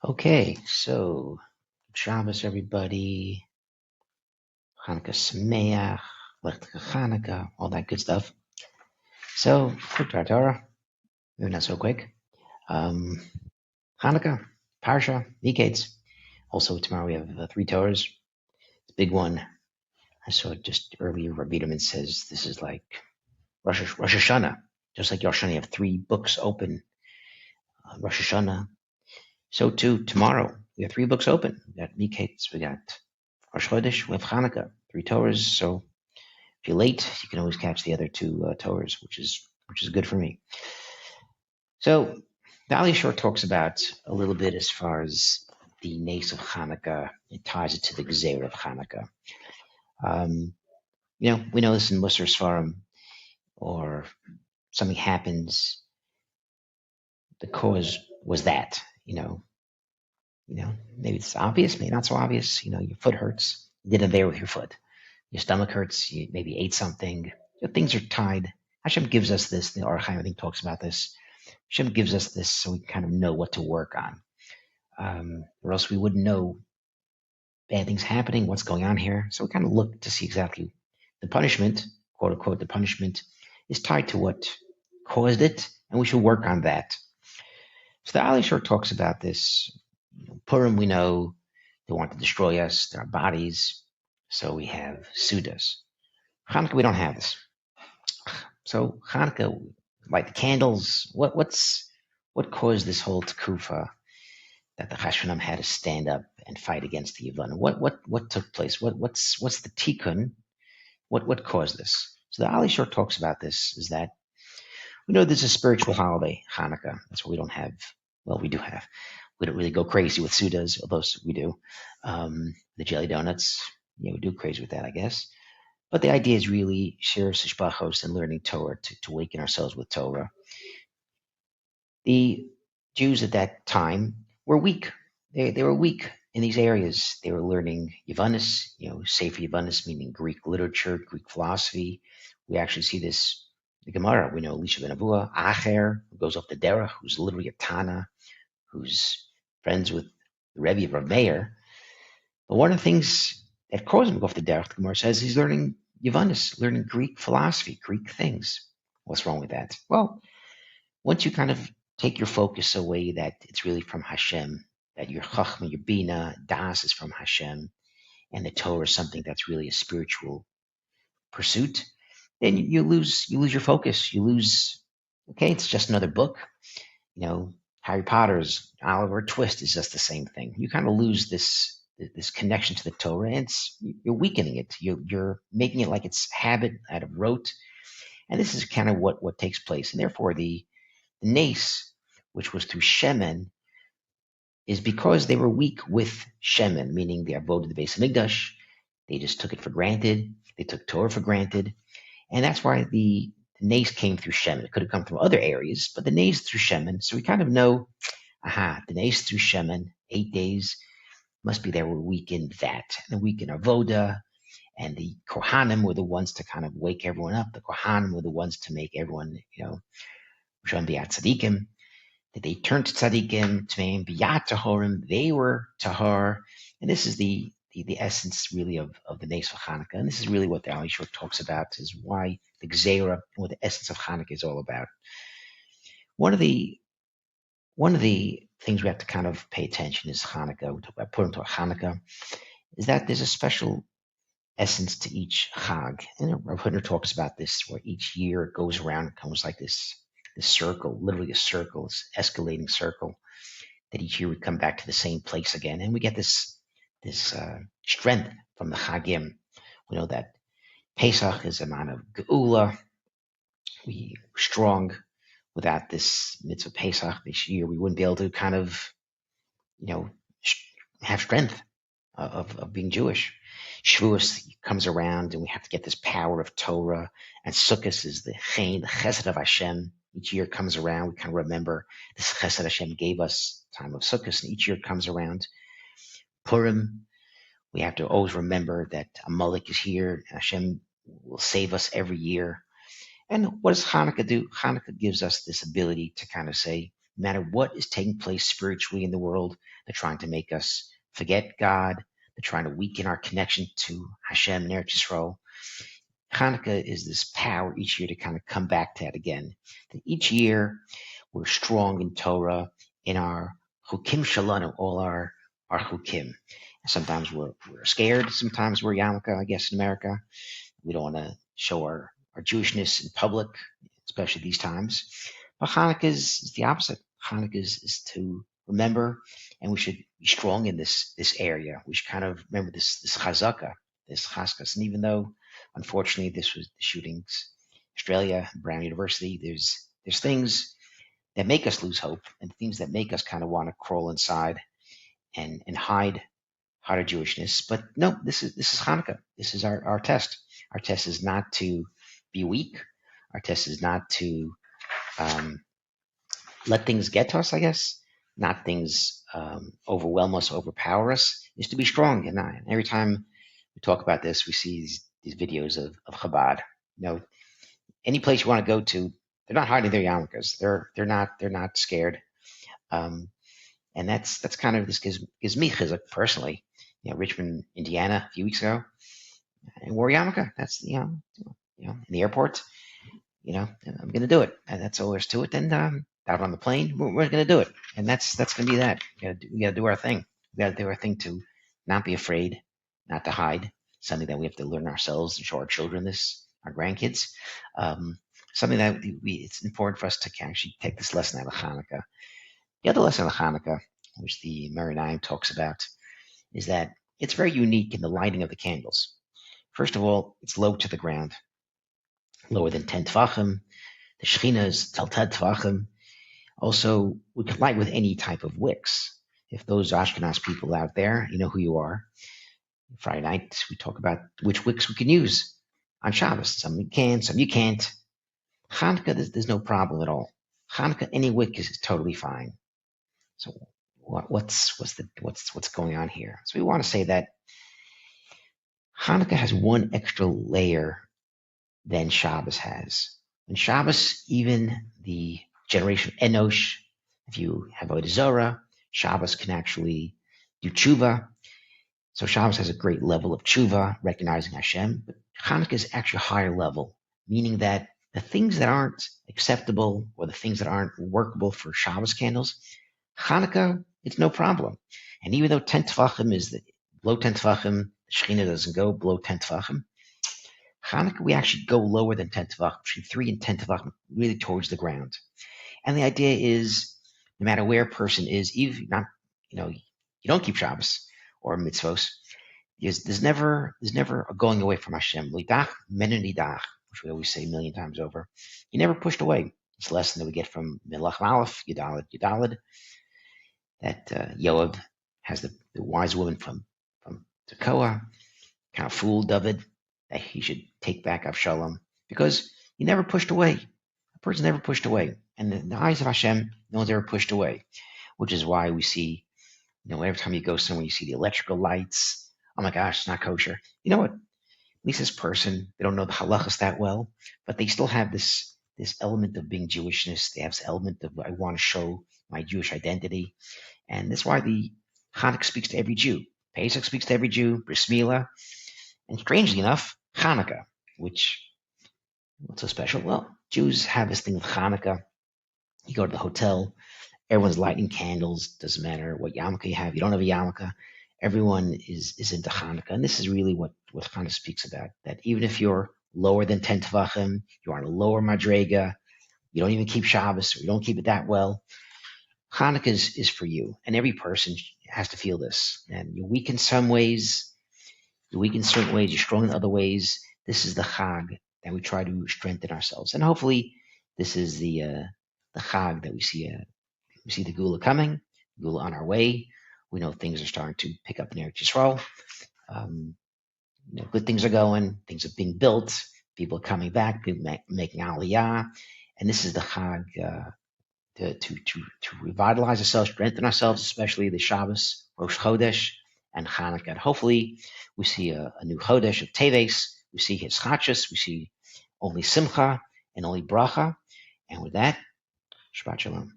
Okay, so Shabbos, everybody. Hanukkah Sameach, Lechtcha Hanukkah, all that good stuff. So, quick Torah, maybe not so quick. Hanukkah, Parsha, miketz. Also, tomorrow we have 3 Torahs. It's a big one. I saw it just earlier. Rabbi Biederman says this is like Rosh Hashanah. Just like Rosh Hashanah, you have 3 books open. Rosh Hashanah. So too, tomorrow we have 3 books open. We got miketz, we got Rosh Chodesh, we have Hanukkah, 3 Torahs. So if you're late, you can always catch the other 2 Torahs, which is good for me. So the shor talks about a little bit as far as the nace of Hanukkah. It ties it to the gzeira of Hanukkah. We know this in Musar Sfarim, or something happens. The cause was that. Maybe it's obvious, maybe not so obvious. Your foot hurts. You did a bear with your foot. Your stomach hurts. You maybe ate something. Things are tied. Hashem gives us this. The Or Einaym, I think, talks about this. Hashem gives us this so we kind of know what to work on, or else we wouldn't know bad things happening, what's going on here. So we kind of look to see exactly the punishment, quote unquote, the punishment is tied to what caused it, and we should work on that. So the shor talks about this. Purim, we know they want to destroy us, our bodies, so we have Sudas. Hanukkah, we don't have this. So Hanukkah, light the candles. What caused this whole tekufa that the Chashmonaim had to stand up and fight against the Yevon? What took place? What's the tikkun? What caused this? So the shor talks about this, is that we know there's a spiritual holiday, Hanukkah. That's what we don't have. Well, we do have. We don't really go crazy with Sudas, although we do. The jelly donuts, we do crazy with that, I guess. But the idea is really shir sishbachos and learning Torah to awaken ourselves with Torah. The Jews at that time were weak. They were weak in these areas. They were learning Yavanis, Sefer Yavanis, meaning Greek literature, Greek philosophy. We actually see this in the Gemara. We know Elisha ben Avua, Acher, who goes off the derech, who's literally a Tana, who's friends with the Rebbe of meor. But one of the things that caused him to go off the derech, the Gemara says, he's learning Yavanis, learning Greek philosophy, Greek things. What's wrong with that? Well, once you kind of take your focus away that it's really from Hashem, that your chachma, your bina, das is from Hashem, and the Torah is something that's really a spiritual pursuit, then you lose your focus. You lose, okay, it's just another book. Harry Potter's Oliver Twist is just the same thing. You kind of lose this connection to the Torah, and you're weakening it. You're making it like it's habit out of rote, and this is kind of what takes place. And therefore, the nace, which was through Shemen, is because they were weak with Shemen, meaning they avoided the Beis Hamikdash. They just took it for granted. They took Torah for granted, and that's why the nace came through Shemen. It could have come from other areas, but the nace through Shemen. So we kind of know, the nace through Shemen, 8 days, must be they were weak in that, and weak in Avoda, and the Kohanim were the ones to kind of wake everyone up. The Kohanim were the ones to make everyone, Rishon B'yat Tzadikim. That they turned to Tzadikim, Tmeim B'yat Tahorim. They were Tahor, and this is the essence really of the nace of Hanukkah, and this is really what the shor talks about, is why the gzeira and what the essence of Hanukkah is all about. One of the things we have to kind of pay attention is Hanukkah. We talk about Purim to Hanukkah, is that there's a special essence to each Chag, and Rav Hutner talks about this, where each year it goes around, it comes like this circle, literally a circle, this escalating circle, that each year we come back to the same place again, and we get this strength from the Chagim. We know that Pesach is a man of Geula. We were strong. Without this mitzvah Pesach this year, we wouldn't be able to kind of, have strength of being Jewish. Shavuos comes around, and we have to get this power of Torah. And Sukkot is the chesed of Hashem. Each year comes around, we kind of remember this chesed Hashem gave us, time of Sukkot, and each year comes around. Purim, we have to always remember that Amalek is here, and Hashem will save us every year. And what does Hanukkah do? Hanukkah gives us this ability to kind of say, no matter what is taking place spiritually in the world. They're trying to make us forget God. They're trying to weaken our connection to Hashem and Eretz Yisrael. Hanukkah is this power each year to kind of come back to that again. That each year we're strong in Torah, in our chukim shalanu, all our chukim. Sometimes we're scared. Sometimes we're yarmulke, I guess, in America. We don't want to show our Jewishness in public, especially these times. But Hanukkah is the opposite. Hanukkah is to remember, and we should be strong in this area. We should kind of remember this chazaka, this chaskas. And even though, unfortunately, this was the shootings, Australia, Brown University, there's things that make us lose hope and things that make us kind of want to crawl inside and hide our Jewishness. But no, this is Hanukkah. This is our test. Our test is not to be weak. Our test is not to let things get to us, I guess, not things overwhelm us, overpower us, is to be strong. And every time we talk about this, we see these videos of Chabad. Any place you want to go to, they're not hiding their yarmulkes. They're not scared. And that's kind of, this gives me chizuk personally. Richmond, Indiana, a few weeks ago, and wore yarmulke. That's in the airport. I'm going to do it, and that's all there's to it. And out on the plane, we're going to do it, and that's going to be that. We got to do our thing. We got to do our thing to not be afraid, not to hide. Something that we have to learn ourselves and show our children this, our grandkids. Something that it's important for us to actually take this lesson out of Hanukkah. The other lesson of Hanukkah, which the meor einaym talks about, is that it's very unique in the lighting of the candles. First of all, it's low to the ground, lower than 10 tvachim. The Shechina is 10 tvachim. Also, we can light with any type of wicks. If those Ashkenaz people out there, you know who you are. Friday night, we talk about which wicks we can use on Shabbos. Some you can, some you can't. Hanukkah, there's no problem at all. Hanukkah, any wick is totally fine. So what's going on here? So we want to say that Hanukkah has one extra layer than Shabbos has. In Shabbos, even the generation of Enosh, if you have Avodah Zarah, Shabbos can actually do tshuva. So Shabbos has a great level of tshuva, recognizing Hashem. But Hanukkah is actually a higher level, meaning that the things that aren't acceptable or the things that aren't workable for Shabbos candles, Hanukkah, it's no problem. And even though 10 tvachim is below 10 tvachim, the Shechina doesn't go below 10 tvachim. Hanukkah, we actually go lower than 10 tvachim, between 3 and 10 tvachim, really towards the ground. And the idea is, no matter where a person is, even not, you don't keep Shabbos or mitzvos, there's never a going away from Hashem. Lidach menunidach, which we always say a million times over. You never pushed away. It's a lesson that we get from Melach Aleph, Yudalid, that Yoav has the wise woman from Tekoa kind of fooled David that he should take back Avshalom because he never pushed away. A person never pushed away. And in the eyes of Hashem, no one's ever pushed away, which is why we see, every time you go somewhere, you see the electrical lights. Oh my gosh, it's not kosher. You know what? At least this person, they don't know the halachas that well, but they still have this element of being Jewishness. They have this element of, I want to show my Jewish identity. And that's why the Hanukkah speaks to every Jew. Pesach speaks to every Jew, Bris Milah, and strangely enough, Hanukkah, what's so special? Well, Jews have this thing with Hanukkah. You go to the hotel, everyone's lighting candles, doesn't matter what yarmulke you have, you don't have a yarmulke, everyone is into Hanukkah. And this is really what Hanukkah speaks about, that even if you're lower than 10 tvachim, you're on a lower madrega, you don't even keep Shabbos, or you don't keep it that well, Hanukkah is for you. And every person has to feel this. And you're weak in some ways, you're weak in certain ways, you're strong in other ways. This is the Chag that we try to strengthen ourselves. And hopefully this is the Chag that we see the Gula coming, Gula on our way. We know things are starting to pick up in Eretz Yisrael. Good things are going, things are being built, people are coming back, people making Aliyah. And this is the Chag to revitalize ourselves, strengthen ourselves, especially the Shabbos, Rosh Chodesh, and Hanukkah. And hopefully we see a new Chodesh of Teves. We see his Chachas. We see only Simcha and only Bracha. And with that, Shabbat Shalom.